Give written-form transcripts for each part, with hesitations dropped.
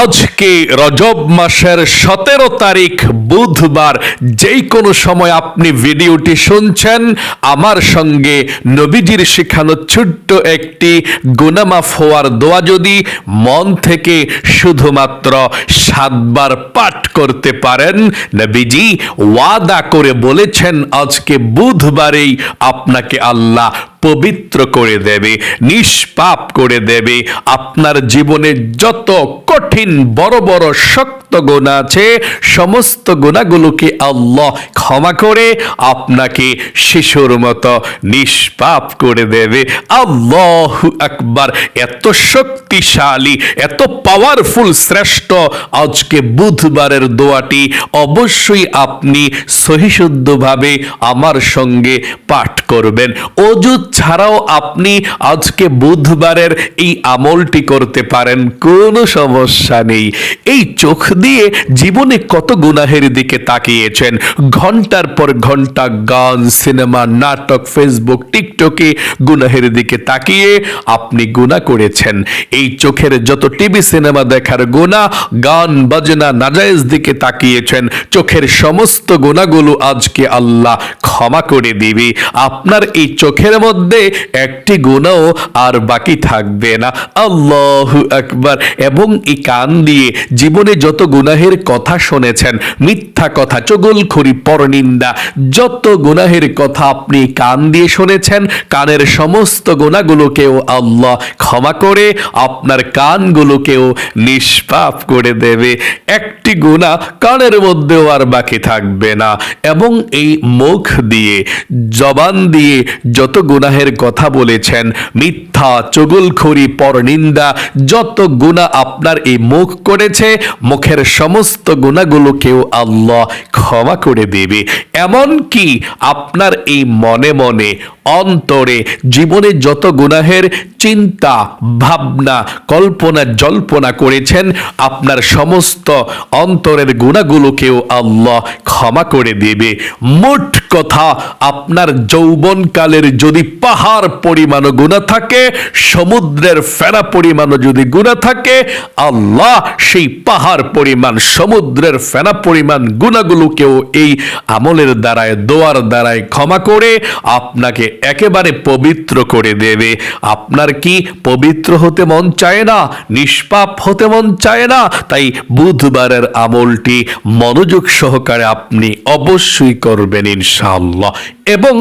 আজকে রজব মাসের 17 তারিখ বুধবার, যেই কোনো সময় আপনি ভিডিওটি শুনছেন, আমার সঙ্গে নবীজির শেখানো ছোট্ট একটি গুনাহ মাফ হওয়ার দোয়া যদি মন থেকে শুধুমাত্র 7 বার পাঠ করতে পারেন, নবীজি ওয়াদা করে বলেছেন আজকে বুধবারেই আপনাকে আল্লাহ পবিত্র করে দেবে, নিষ্পাপ করে দেবে। আপনার জীবনে যত কঠিন বড় বড় শক্ত গুনাহ আছে, সমস্ত গুনাহগুলোকে আল্লাহ ক্ষমা করে আপনাকে শিশুর মতো নিষ্পাপ করে দেবে। আল্লাহু আকবার! এত শক্তিশালী, এত পাওয়ারফুল, শ্রেষ্ঠ আজকে বুধবারের দোয়াটি অবশ্যই আপনি সহিশুদ্ধভাবে আমার সঙ্গে পাঠ করবেন। অযুত ছাড়াও আপনি আজকে বুধবারের এই আমলটি করতে পারেন, কোনো সমস্যা নেই। এই চোখ দিয়ে জীবনে কত গুনাহের দিকে তাকিয়েছেন, ঘন্টার পর ঘন্টা গান, সিনেমা, নাটক, ফেসবুক, টিকটকে গুনাহের দিকে তাকিয়ে আপনি গুনাহ করেছেন। এই চোখের যত টিভি সিনেমা দেখার গুনাহ, গান বাজনা, নাজায়েজ দিকে তাকিয়েছেন, চোখের সমস্ত গুনাহগুলো আজকে আল্লাহ ক্ষমা করে দিবে। আপনার এই চোখের মধ্যে একটি গুনাহ আর বাকি থাকবে না। আল্লাহু আকবার! এবং এই কান দিয়ে জীবনে যত গুনাহের কথা শুনেছেন, মিথ্যা কথা, চুগলখড়ি, পরনিন্দা, যত গুনাহের কথা আপনি কান দিয়ে শুনেছেন, কানের সমস্ত গুনাহগুলোকেও আল্লাহ ক্ষমা করে আপনার কানগুলোকেও নিষ্পাপ করে দেবে। একটি গুনাহ কানের মধ্যেও আর বাকি থাকবে না। এবং এই মুখ দিয়ে, জবান দিয়ে যত গুনাহের কথা বলেছেন, মিথ্যা, চুগলখড়ি, পরনিন্দা, যত গুনাহ আপনার এই মুখ করেছে, মুখের সমস্ত গুনাহগুলোকেও আল্লাহ ক্ষমা করে দেবে। এমন কি আপনার এই মনে মনে, অন্তরে, জীবনে যত গুনাহের চিন্তা, ভাবনা, কল্পনা, জল্পনা করেছেন, আপনার সমস্ত অন্তরের গুনাহগুলোকেও আল্লাহ ক্ষমা করে দেবে। মোট কথা, আপনার যৌবনকালের যদি পাহাড় পরিমাণ গুনাহ থাকে, সমুদ্রের ফেনা পরিমাণ যদি গুনাহ থাকে, আল্লাহ সেই পাহাড় পরিমাণ, সমুদ্রের ফেনা পরিমাণ গুনাহগুলোকেও এই আমলের দ্বারায়, দোয়ার দ্বারায় ক্ষমা করে আপনাকে একেবারে পবিত্র করে দেবে। আপনার কি পবিত্র হতে মন চায় না? নিষ্পাপ হতে মন চায় না? তাই বুধবারের আমলটি মনোযোগ সহকারে আপনি অবশ্যই করবেন ইনশাআল্লাহ। এবং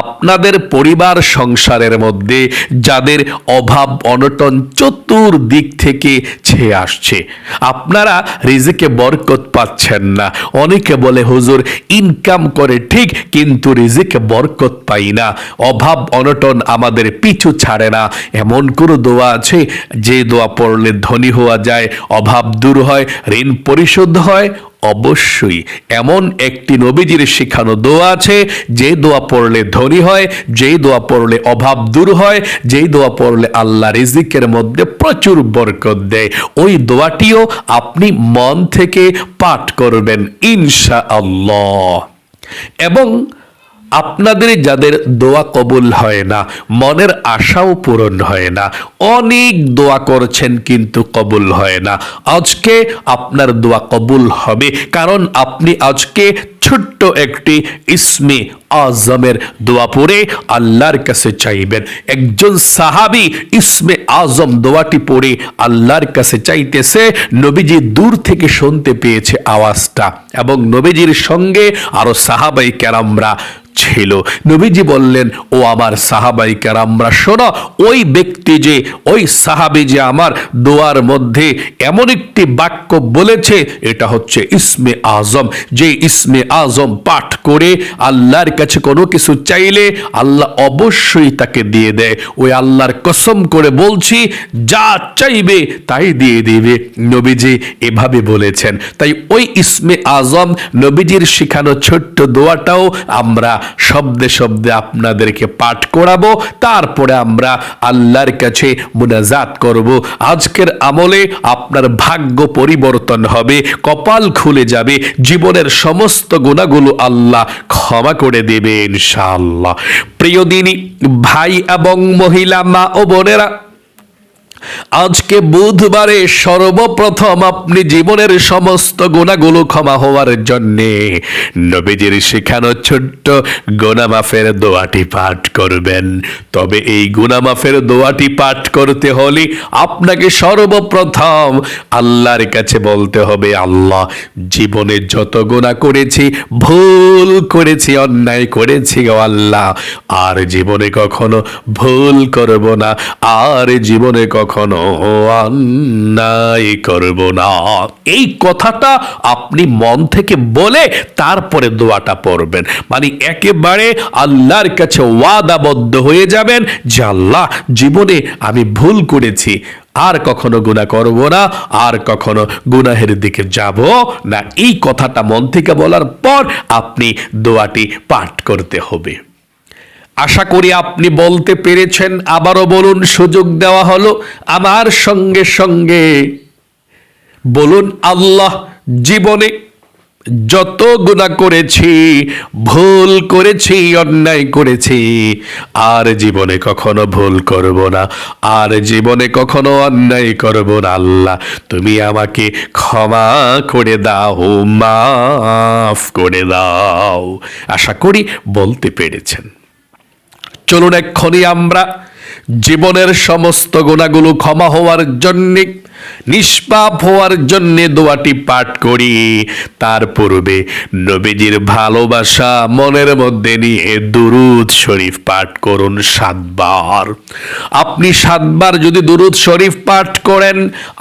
আপনাদের পরিবার সংসারের মধ্যে যাদের অভাব অনটন চতুর্দিক থেকে ছেয়ে আসছে, আপনারা রিজিকে বরকত পাচ্ছেন না। অনেকে বলে হুজুর ইনকাম করে ঠিক, কিন্তু রিজিকে বরকত পাই না, অভাব অনটন আমাদের পিছু ছাড়ে না। এমন কোনো দোয়া আছে যে দোয়া পড়লে ধনী হওয়া যায়, অভাব দূর হয়, ঋণ পরিশোধ হয়? অবশ্যই এমন একটি নবীজির শেখানো দোয়া আছে, যে দোয়া পড়লে ধনী হয়, যে দোয়া পড়লে অভাব দূর হয়, যে দোয়া পড়লে আল্লাহ রিজিকের মধ্যে প্রচুর বরকত দেয়। ওই দোয়াটিও আপনি মন থেকে পাঠ করবেন ইনশাআল্লাহ। এবং আপনাদের যাদের দোয়া কবুল হয় না, মনের আশাও পূরণ হয় না, অনেক দোয়া করছেন কিন্তু কবুল হয় না, আজকে আপনার দোয়া কবুল হবে। কারণ আপনি আজকে ছোট্ট একটি ইসমে আজমের দোয়া পড়ে আল্লাহর কাছে চাইবেন। একজন সাহাবী ইসমে আজম দোয়াটি পড়ে আল্লাহর কাছে চাইতেছে, নবীজি দূর থেকে শুনতে পেয়েছে আওয়াজটা, এবং নবীজির সঙ্গে আরো সাহাবাই কেরামরা ছিল। নবীজি বললেন, ও আমার সাহাবাই কেরামরা শোনো, ওই ব্যক্তি যে, ওই সাহাবী যে আমার দোয়ার মধ্যে এমন একটি বাক্য বলেছে, এটা হচ্ছে ইসমে আজম। যে ইসমে আজম পাঠ করে আল্লাহর কাছে কোনো কিছু চাইলে আল্লাহ অবশ্যই তাকে দিয়ে দেয়। ওই আল্লাহর কসম করে বলছি, যা চাইবে তাই দিয়ে দিবে। নবীজি এভাবে বলেছেন। তাই ওই ইসমে আজম নবীজির শেখানো ছোট্ট দোয়াটাও আমরা শব্দে শব্দে আপনাদেরকে পাঠ করাবো, তারপরে আমরা আল্লাহর কাছে মুনাজাত করব। আজকের আমলে আপনার ভাগ্য পরিবর্তন হবে, কপাল খুলে যাবে, জীবনের সমস্ত গুনাহগুলো আল্লাহ ক্ষমা করে দেবে ইনশাআল্লাহ। প্রিয় দিনী ভাই এবং মহিলা, মা ও বোনেরা, আজকে বুধবারে সর্বপ্রথম আপনি জীবনের সমস্ত গুনাহগুলো ক্ষমা হওয়ার জন্যে নবীজির শেখানো ছোট্ট গুনাহ মাফের দোয়াটি পাঠ করবেন। তবে এই গুনাহ মাফের দোয়াটি পাঠ করতে হলে আপনাকে সর্বপ্রথম আল্লাহর কাছে বলতে হবে, আল্লাহ, জীবনে যত গুনাহ করেছি, ভুল করেছি, অন্যায় করেছি গো আল্লাহ, আর জীবনে কখনো ভুল করব না, আর জীবনে কখনো অন্যায় করব না। এই কথাটা আপনি মন থেকে বলে তারপরে দোয়াটা পড়বেন। মানে একেবারে আল্লাহর কাছে ওয়াদাবদ্ধ হয়ে যাবেন যে আল্লাহ, জীবনে আমি ভুল করেছি, আর কখনো গুনাহ করব না, আর কখনো গুনাহের দিকে যাব না। এই কথাটা মন থেকে বলার পর আপনি দোয়াটি পাঠ করতে হবে। আশা করি আপনি বলতে পেরেছেন। আবারও বলুন, সুযোগ দেওয়া হলো। আমার সঙ্গে সঙ্গে বলুন, আল্লাহ, জীবনে যত গুনাহ করেছি, ভুল করেছি, অন্যায় করেছি, আর জীবনে কখনো ভুল করব না, আর জীবনে কখনো অন্যায় করব না। আল্লাহ, তুমি আমাকে ক্ষমা করে দাও, মাফ করে দাও। আশা করি বলতে পেরেছেন। চলুন এক্ষুনি আমরা জীবনের সমস্ত গুনাহগুলো ক্ষমা হওয়ার জন্যে, নিষ্পাপ হওয়ার জন্যে দোয়াটি পাঠ করি। তার পূর্বে নবীজির ভালোবাসা মনের মধ্যে নিয়ে দুরূদ শরীফ পাঠ করুন 7 বার। আপনি 7 বার যদি দুরূদ শরীফ পাঠ করেন,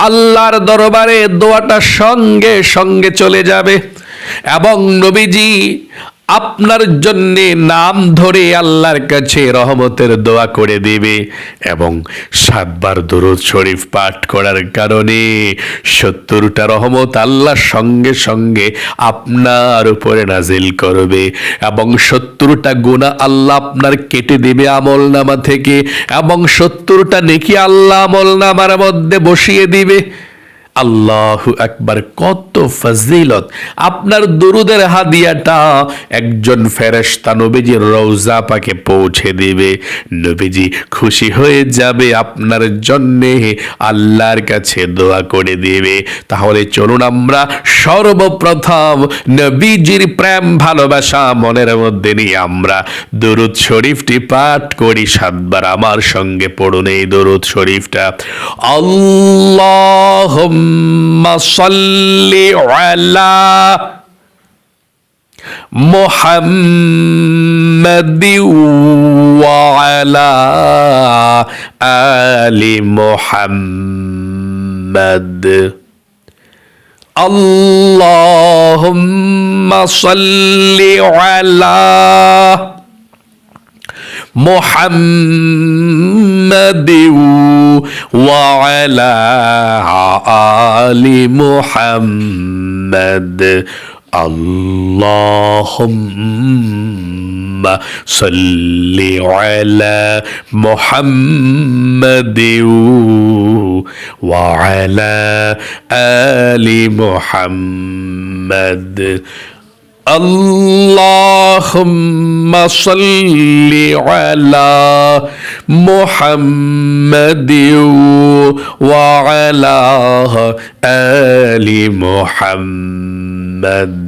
আল্লাহর দরবারে দোয়াটা সঙ্গে সঙ্গে চলে যাবে এবং নবীজি আপনার জন্যে নাম ধরে আল্লাহর কাছে রহমতের দোয়া করে দিবে। এবং 7 বার দুরূদ শরীফ পাঠ করার কারণে 70টা রহমত আল্লাহ সঙ্গে সঙ্গে আপনার উপরে নাজিল করবে এবং 70টা গুনাহ আল্লাহ আপনার কেটে দিবে আমলনামা থেকে, এবং 70টা নেকি আল্লাহ আমলনামার মধ্যে বসিয়ে দিবে। আল্লাহু আকবার, কত ফজিলত! আপনার দুরুদের হাদিয়াটা একজন ফেরেশতা নবীজির রওজা পাকে পৌঁছে দিবে। নবীজি খুশি হয়ে যাবে, আপনার জন্যে আল্লাহর কাছে দোয়া করে দিবে। তাহলে চলুন আমরা সর্বপ্রথম নবীজির প্রেম ভালোবাসা মনের মধ্যে নিয়ে আমরা দুরুদ শরীফটি পাঠ করি 7 বার। আমার সঙ্গে পড়ুন এই দুরুদ শরীফটা। আল্লাহুম্মা সাল্লি আলা মুহাম্মাদি ওয়া আলা আলি মুহাম্মাদ। আল্লাহুম্মা সাল্লি আলা محمد وعلى آل محمد اللهم صل على محمد وعلى آل محمد اللهم صل على محمد وعلى آل محمد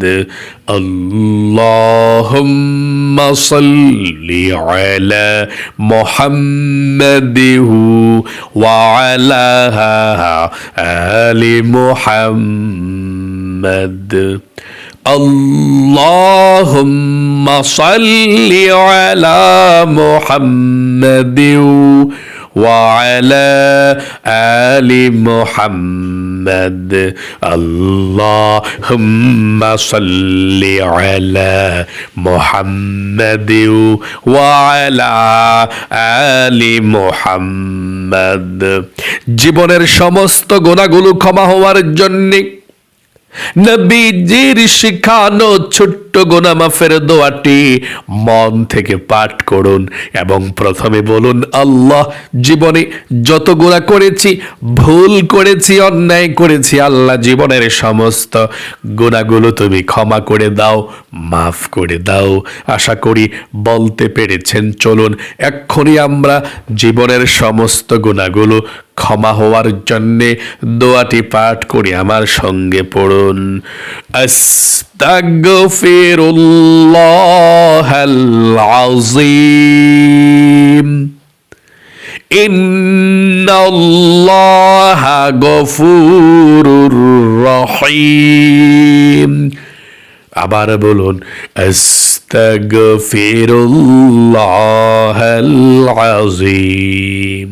اللهم صل على محمد وعلى آل محمد اللهم صل على محمد وعلى آل محمد اللهم صل على محمد وعلى آل محمد। জীবনের সমস্ত গুনাহগুলো ক্ষমা হওয়ার জন্য নবীজির শিখানো ছোট্ট ছোট্ট গুনাহ মাফের দোয়াটি মন থেকে পাঠ করুন এবং প্রথমে বলুন, আল্লাহ, জীবনে যত গুনাহ করেছি, ভুল করেছি, অন্যায় করেছি, আল্লাহ জীবনের সমস্ত গুনাহগুলো তুমি ক্ষমা করে দাও, মাফ করে দাও। আশা করি বলতে পেরেছেন। চলুন এক্ষুনি আমরা জীবনের সমস্ত গুনাহগুলো ক্ষমা হওয়ার জন্যে দোয়াটি পাঠ করি। আমার সঙ্গে পড়ুন, আস্তাগফিরুল্লাহাল আযীম, ইন্নাল্লাহা গফুরুর রহিম। আবার বলুন, আস্তাগফিরুল্লাহাল আযীম,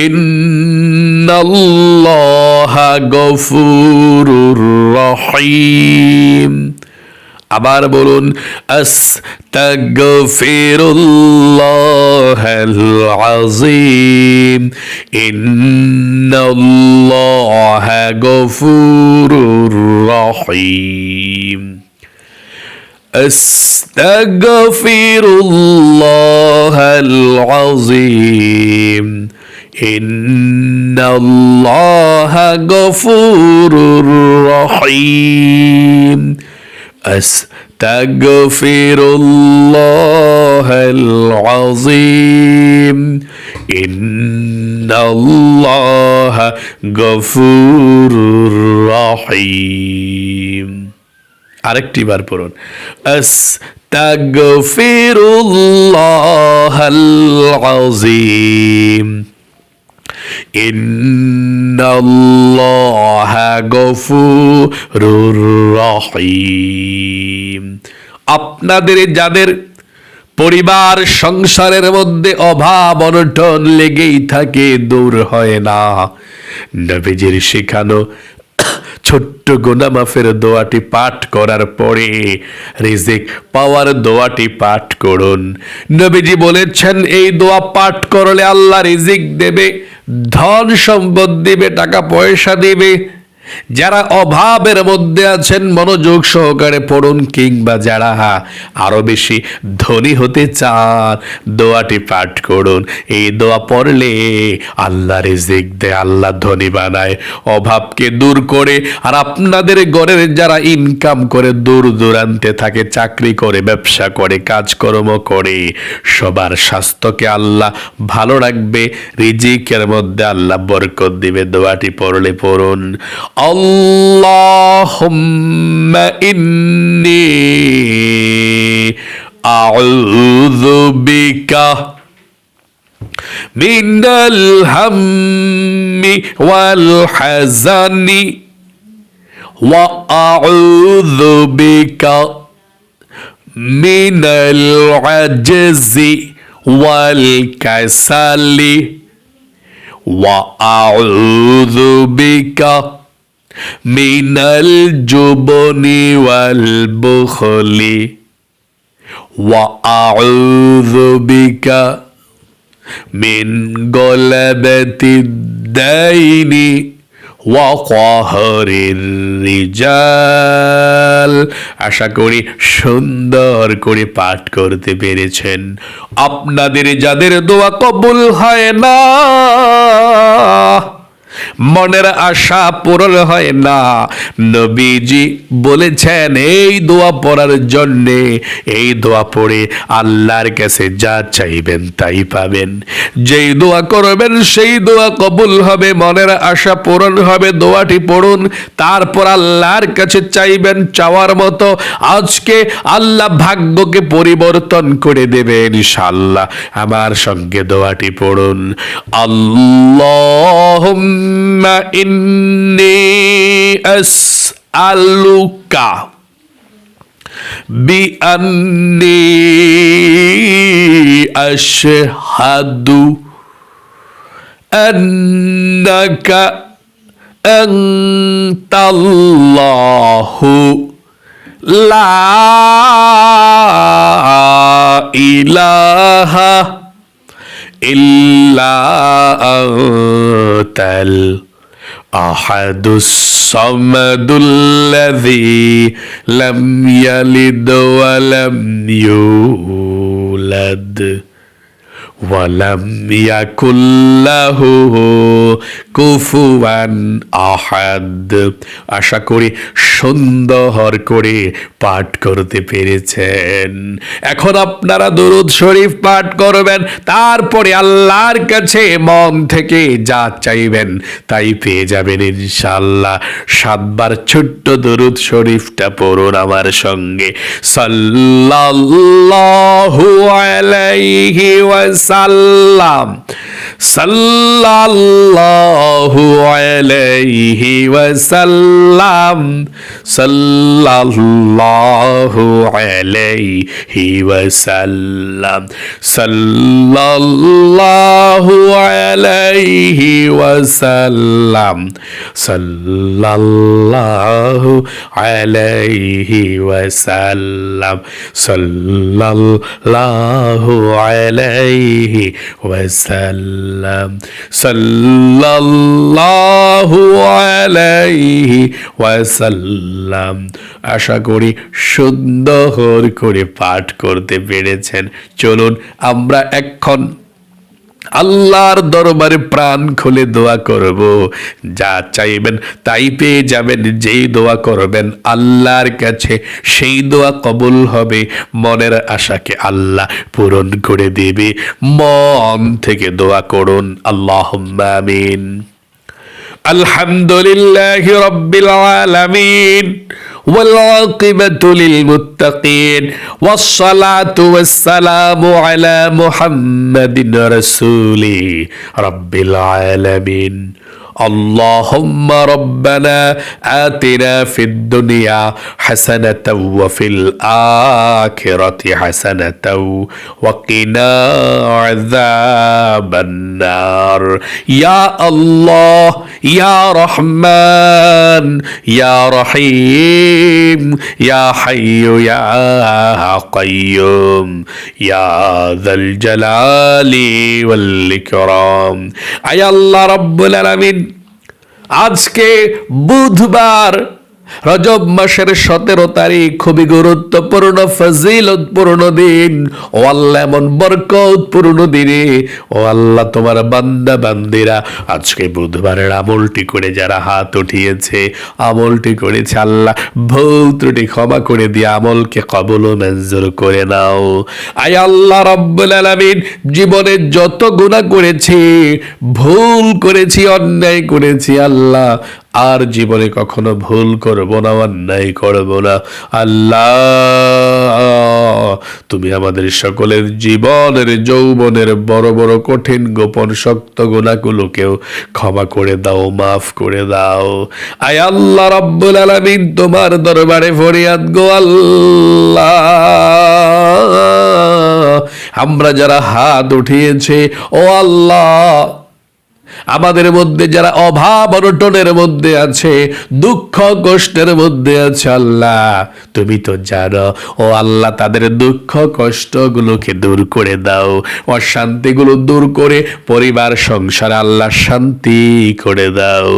ইন্নাল্লাহা গফুরুর রহিম। আবার বলুন, আস্তাগফিরুল্লাহাল আযীম, ইন্নাল্লাহা গফুরুর রহিম। আস্তাগফিরুল্লাহাল আযীম, ইন্নাল্লাহা গফুরুর রহিম। আস্তাগফিরুল্লাহাল আযীম, ইন্নাল্লাহা গফুরুর রহিম। আরেকটি বার পড়ুন, আস্তাগফিরুল্লাহাল আযীম, ইন্নাল্লাহা গফুরুর রহিম। আপনাদের যাদের পরিবার সংসারের মধ্যে অভাব অনটন লেগেই থাকে, দূর হয় না, নবীজির শেখানো ছোট্ট গুনাহ মাফের দোয়াটি পাঠ করার পরে রিজিক পাওয়ার দোয়াটি পাঠ করুন। নবীজি বলেছেন, এই দোয়া পাঠ করলে আল্লাহ রিজিক দেবে, ধন সম্পদ দিবে, টাকা পয়সা দিবে। যারা অভাবের মধ্যে আছেন মনোযোগ সহকারে পড়ুন, কিংবা যারা আরো বেশি ধনী হতে চান দোয়াটি পাঠ করুন। এই দোয়া পড়লে আল্লাহ রিজিক দেয়, আল্লাহ ধনী বানায়, অভাবকে দূর করে। আর আপনাদের ঘরের যারা ইনকাম করে দূর দূরান্তে থাকে, চাকরি করে, ব্যবসা করে, কাজকর্ম করে, সবার স্বাস্থ্যকে আল্লাহ ভালো রাখবে, রিজিকের মধ্যে আল্লাহ বরকত দিবে। দোয়াটি পড়লে পড়ুন, আল্লাহুম্মা ইন্নী আউযু বিকা মিনাল হাম্মি ওয়াল হাযানি ওয়া আউযু বিকা মিনাল আজজি ওয়াল কাসালি ওয়া আউযু বিকা মিনাল জুবনি ওয়াল বুখলি ওয়া আউযু বিকা মিন গলাবাতিদ দাইনি ওয়া কাহরির রিজাল। আশা করি সুন্দর করে পাঠ করতে পেরেছেন। আপনাদের যাদের দোয়া কবুল হয় না, মনের আশা পূরণ হয় না, নবীজি বলেছেন এই দোয়া পড়ার জন্যে, এই দোয়া পড়ে আল্লাহর কাছে যা চাইবেন তাই পাবেন। যেই দোয়া করবেন সেই দোয়া কবুল হবে, মনের আশা পূরণ হবে। দোয়াটি পড়ুন, তারপর আল্লাহর কাছে চাইবেন চাওয়ার মতো। আজকে আল্লাহ ভাগ্যকে পরিবর্তন করে দেবে ইনশাআল্লাহ। আমার সঙ্গে দোয়াটি পড়ুন, আল্লাহুম্মা ইন্নী আসআলুকা বিআন্নী আশহাদু আন্নাকা আনতাল্লাহু লা ইলাহা ইল্লা আনতাল আহাদুস সামাদুল্লাযী লাম ইয়ালিদ ওয়া লাম ইউলাদ ওয়ালাম ইয়াকুল্লাহু কুফুয়ান আহাদ। আশা করি সুন্দর করে পাঠ করতে পেরেছেন। এখন আপনারা দরুদ শরীফ পাঠ করবেন, তারপরে আল্লাহর কাছে মন থেকে যা চাইবেন তাই পেয়ে যাবেন ইনশাআল্লাহ। 7 বার ছোট্ট দরুদ শরীফটা পড়ুন আমার সঙ্গে। সাল্লাল্লাহু আলাইহি ওয়াসাল্লাম, সাল্লাল্লাহু আলাইহি ওয়াসাল্লাম, সাল্লাল্লাহু আলাইহি ওয়াসাল্লাম, সাল্লাল্লাহু আলাইহি ওয়াসাল্লাম, সাল্লাল্লাহু আলাইহি ওয়াসাল্লাম, সাল্লাল্লাহু আলাইহি ওয়াসাল্লাম, সাল্লাল্লাহু আলাইহি ওয়াসাল্লাম। আশা করি সুন্দর করে পাঠ করতে পেরেছেন। চলুন আমরা এখন আল্লাহর দরবারে প্রাণ খুলে দোয়া করব। যা চাইবেন তাই পেয়ে যাবেন। যেই দোয়া করবেন আল্লাহর কাছে সেই দোয়া কবুল হবে। মনের আশাকে আল্লাহ পূরণ করে দেবে। মন থেকে দোয়া করুন। আল্লাহুম্মা আমিন। আলহামদুলিল্লাহি রাব্বিল আলামিন والعاقبة للمتقين والصلاة والسلام على محمد رسول رب العالمين اللهم ربنا آتنا في الدنيا حسنة وفي الآخرة حسنة وقنا عذاب النار يا الله يا رحمن يا رحيم يا حي يا قيوم يا ذا الجلال والإكرام أي الله رب العالمين। আজকে বুধবার, রজব মাসের 17 তারিখ, খুবই গুরুত্বপূর্ণ ফজিলতপূর্ণ দিন। ও আল্লাহ, এমন বরকতপূর্ণ দিনে ও আল্লাহ তোমার বান্দা বান্দিরা আজকে বুধবারের আমলটি করে যারা হাত উঠিয়েছে, আমলটি করেছে, আল্লাহ ভুল ত্রুটি ক্ষমা করে দিয়ে আমলকে কবুল ও মঞ্জুর করে নাও। আয় আল্লাহ রাব্বুল আলামিন, জীবনে যত গুনাহ করেছি, ভুল করেছি, অন্যায় করেছি, আল্লাহ আর জীবনে কখনো ভুল করব না, অন্যায় করব না। আল্লাহ, তুমি আমাদের সকলের জীবনের যৌবনের বড় বড় কঠিন গোপন শক্ত গুনাহগুলোকেও ক্ষমা করে দাও, মাফ করে দাও। আয় আল্লাহ রাব্বুল আলামিন, তোমার দরবারে ফরিয়াদ গো আল্লাহ, আমরা যারা হাত উঠিয়েছে ও আল্লাহ, আমাদের মধ্যে যারা অভাব অনটনের মধ্যে আছে, দুঃখ কষ্টের মধ্যে আছে, আল্লাহ তুমি তো জানো। ও আল্লাহ, তাদের দুঃখ কষ্টগুলোকে দূর করে দাও, অশান্তিগুলো দূর করে পরিবার সংসার আল্লাহ শান্তি করে দাও।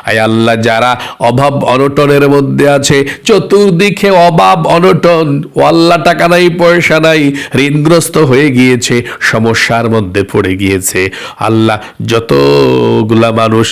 আয় আল্লাহ, যারা অভাব অনটনের মধ্যে আছে, চতুর্দিকে অভাব অনটন, ও আল্লাহ টাকা নাই পয়সা নাই, ঋণগ্রস্ত হয়ে গিয়েছে, সমস্যার মধ্যে পড়ে গিয়েছে, আল্লাহ যতগুলা মানুষ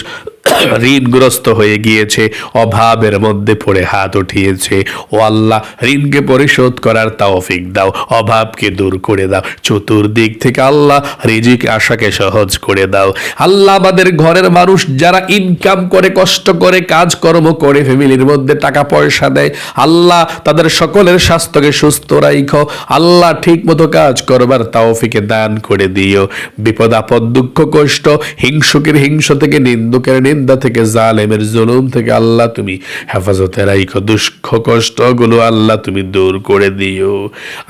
ঋণগ্রস্ত হয়ে গিয়েছে, অভাবের মধ্যে পড়ে হাত উঠিয়েছে, ও আল্লাহ ঋণকে পরিশোধ করার তৌফিক দাও, অভাবকে দূর করে দাও, চতুর্দিক থেকে আল্লাহ রিজিক আশাকে সহজ করে দাও। আল্লাহ, আমাদের ঘরের মানুষ যারা ইনকাম করে, কষ্ট করে, কাজকর্ম করে, ফ্যামিলির মধ্যে টাকা পয়সা দেয়, আল্লাহ তাদের সকলের স্বাস্থ্যকে সুস্থ রাখো, আল্লাহ ঠিক মতো কাজ করবার তৌফিকে দান করে দিও। বিপদ আপদ দুঃখ কষ্ট, হিংসুকের হিংস থেকে, নিন্দুকের নিন্দা থেকে, জালেমের জুলুম থেকে আল্লাহ তুমি হেফাজতে রাখো, দুঃখ কষ্ট গুলো আল্লাহ তুমি দূর করে দিও।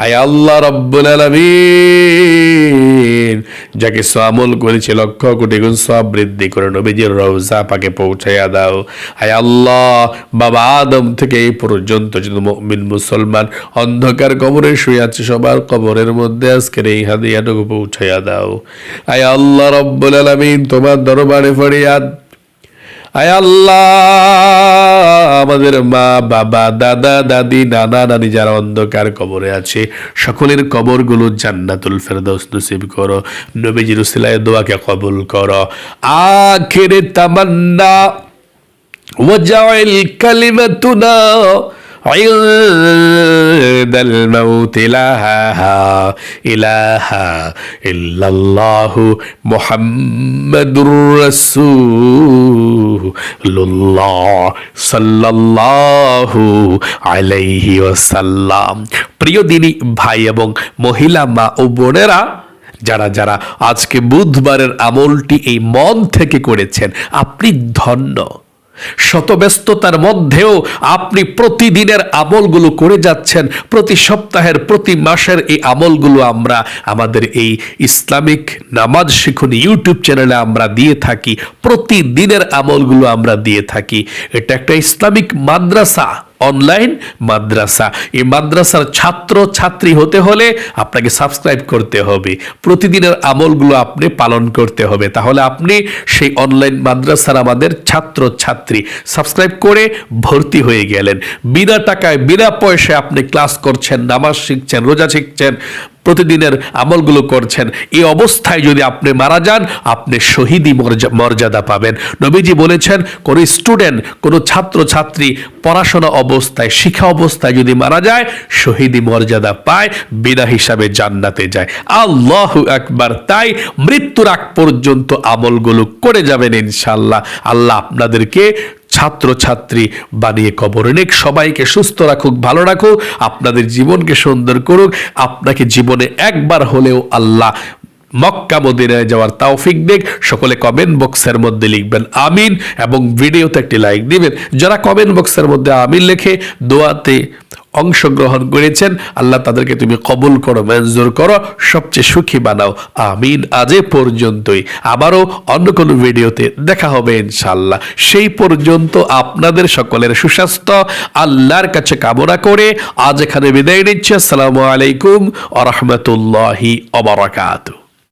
আয় আল্লাহ রাব্বুল আলামিন, যাকে আমল করেছে লক্ষ কোটি গুণ সব বৃদ্ধি করে নবীজির রওজা পাকে পৌঁছায়া দাও। আয় আল্লাহ, বাবা আদম থেকে এই পর্যন্ত যত মুমিন মুসলমান অন্ধকার কবরে শুয়ে আছে, সবার কবরের মধ্যে আজকের এই হাদিয়াটুকু পৌঁছায়া দাও। আয় আল্লাহ রাব্বুল আলামিন, তোমার দরবারে ফরিয়াদ, আয় আল্লাহ, আমাদের মা বাবা দাদা দাদি নানা নানি যারা অন্ধকার কবরে আছে সকলের কবরগুলো জান্নাতুল ফেরদৌস নসিব করো, নবীজির উসিলায় দোয়াকে কবুল করো। আখিরে তামান্না ওয়াজআল কালিমাতুনা عند الموت لا إله إلا الله محمد رسول الله صلى الله عليه وسلم। প্রিয় দিনী ভাই এবং মহিলা মা ও বোনেরা, যারা যারা আজকে বুধবারের আমলটি এই মন থেকে করেছেন, আপনি ধন্য। শত ব্যস্ততার মধ্যেও আপনি প্রতিদিনের আমলগুলো করে যাচ্ছেন। প্রতি সপ্তাহের প্রতি মাসের এই আমলগুলো আমরা আমাদের এই ইসলামিক নামাজ শিখুন ইউটিউব চ্যানেলে আমরা দিয়ে থাকি। প্রতিদিনের আমলগুলো আমরা দিয়ে থাকি। এটা একটা ইসলামিক মাদ্রাসা, অনলাইন মাদ্রাসা। এই মাদ্রাসার ছাত্র ছাত্রী হতে হলে আপনাকে সাবস্ক্রাইব করতে হবে, প্রতিদিনের আমলগুলো আপনি পালন করতে হবে, তাহলে আপনি সেই অনলাইন মাদ্রাসার আমাদের ছাত্র ছাত্রী। সাবস্ক্রাইব করে ভর্তি হয়ে গেলেন, বিনা টাকায় বিনা পয়সায় আপনি ক্লাস করছেন, নামাজ শিখছেন, রোজা শিখছেন, প্রতিদিনের আমলগুলো করছেন। এই অবস্থায় যদি আপনি মারা যান, আপনি শহীদি মর্যাদা পাবেন। নবীজি বলেছেন, কোন স্টুডেন্ট, কোন ছাত্র ছাত্রী পড়াশোনা অবস্থায়, শিক্ষা অবস্থায় যদি মারা যায়, শহীদি মর্যাদা পায়, বিনা হিসাবে জান্নাতে যায়। আল্লাহু আকবার। তাই মৃত্যুর আগ পর্যন্ত আমলগুলো করে যাবেন ইনশাআল্লাহ। আল্লাহ আপনাদেরকে ছাত্র ছাত্রী বানিয়ে কবর নেক, সবাইকে সুস্থ রাখুক, ভালো রাখুক, আপনাদের জীবনকে সুন্দর করুক। আপনাকে জীবনে একবার হলেও আল্লাহ মক্কা মদিনায় যাওয়ার তৌফিক দেখ। সকলে কমেন্ট বক্সের মধ্যে লিখবেন আমিন এবং ভিডিওতে একটি লাইক দিবেন। যারা কমেন্ট বক্সের মধ্যে আমিন লিখে দোয়াতে অংশগ্রহণ করেছেন, আল্লাহ তাদেরকে তুমি কবুল করো, মঞ্জুর করো, সবচেয়ে সুখী বানাও। আমিন। আজ এ পর্যন্তই, আবারও অন্য কোনো ভিডিওতে দেখা হবে ইনশাআল্লাহ। সেই পর্যন্ত আপনাদের সকলের সুস্বাস্থ্য আল্লাহর কাছে কামনা করে আজ এখানে বিদায় নিচ্ছি। আসসালামু আলাইকুম ওয়া রাহমাতুল্লাহি ওয়া বারাকাতুহু।